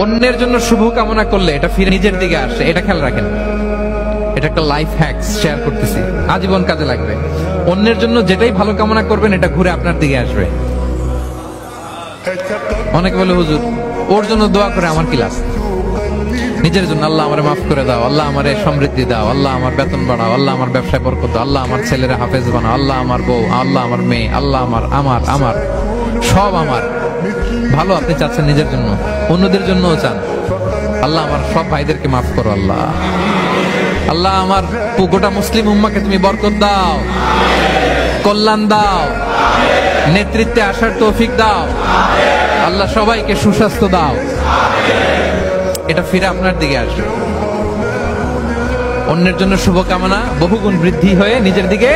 অন্যের জন্য শুভ কামনা করলে এটা ফিরে নিজের দিকে আসে, এটা খেয়াল রাখেন। এটা একটা লাইফ হ্যাকস শেয়ার করতেছি, আজীবন কাজে লাগবে। অন্যের জন্য যেটাই ভালো কামনা করবেন এটা ঘুরে আপনার দিকে আসবে। অনেকে বলে হুজুর ওর জন্য দোয়া করে আমার কি লাভ? নিজের জন্য আল্লাহ আমারে মাফ করে দাও, আল্লাহ আমারে সমৃদ্ধি দাও, আল্লাহ আমার বেতন বাড়াও, আল্লাহ আমার ব্যবসায় বরকত দাও, আল্লাহ আমার ছেলেরা হাফেজ বানাও, আল্লাহ আমার বউ, আল্লাহ আমার মেয়ে, আল্লাহ আমার আমার আমার সব আমার ভালো আপনি চাচ্ছেন নিজের জন্য, অন্যদের জন্যও চান। আল্লাহ আমার সব ভাইদেরকে মাফ করো, আল্লাহ আল্লাহ আমার গোটা মুসলিম উম্মাকে তুমি বরকত দাও, কল্যাণ দাও, নেতৃত্বে আসার তৌফিক দাও, আল্লাহ সবাইকে সুস্বাস্থ্য দাও। এটা ফিরে আপনার দিকে আসবে। অন্যের জন্য শুভকামনা বহুগুণ বৃদ্ধি হয়ে নিজের দিকে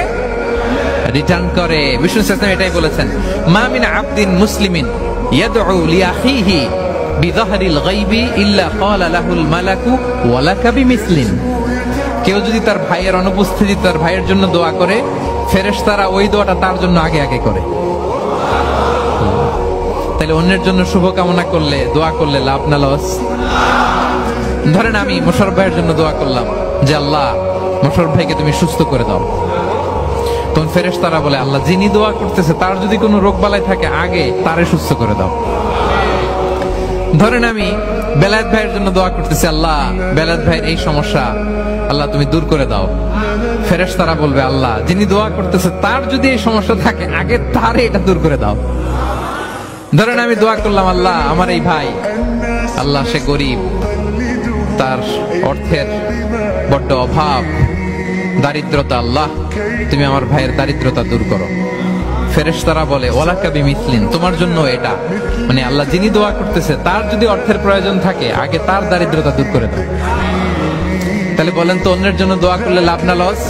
রিটার্ন করে। বিষ্ণু সাল্লাল্লাহু এটাই বলেছেন, মা মিন আবদিন মুসলিমিন ইয়াদউ লিআখিহি বিযাহরিল গায়বি ইল্লা ক্বালা লাহুল মালাকু ওয়া লাকা বিমিসলিন। কেউ যদি তার ভাইয়ের অনুপস্থিতিতে তার ভাইয়ের জন্য দোয়া করে, ফেরেশতারা ওই দোয়াটা তার জন্য আগে আগে করে। তাহলে অন্যের জন্য শুভকামনা করলে, দোয়া করলে লাভ না লস? ধরেন আমি মোশাররফ ভাইয়ের জন্য দোয়া করলাম যে আল্লাহ মোশাররফ ভাইকে তুমি সুস্থ করে দাও, তখন ফেরেশতারা বলে আল্লাহ যিনি দোয়া করতেছে তার যদি কোনো রোগ বালাই থাকে আগে তারে সুস্থ করে দাও। ধরেন আমি বেলায়েত ভাইয়ের জন্য দোয়া করতেছি, আল্লাহ বেলায়েত ভাইয়ের এই সমস্যা আল্লাহ তুমি দূর করে দাও, ফেরেশতারা বলবে আল্লাহ যিনি দোয়া করতেছে তার যদি এই সমস্যা থাকে আগে তারে এটা দূর করে দাও। ধরেন আমি দোয়া করলাম আল্লাহ আমার এই ভাই, আল্লাহ সে গরিব, তার অর্থের বড্ড অভাব, দারিদ্রতা, আল্লাহ তুমি আমার ভাইয়ের দারিদ্রতা দূর করো। ফেরেশতারা বলে ওয়ালাকা বিমিসলিন, তোমার জন্য এটা, মানে আল্লাহ যিনি দোয়া করতেছে তার যদি অর্থের প্রয়োজন থাকে আগে তার দারিদ্রতা দূর করে দাও। তাহলে বলেন তো অন্যের জন্য দোয়া করলে লাভ না লস?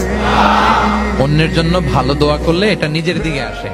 অন্যের জন্য ভালো দোয়া করলে এটা নিজের দিকে আসে।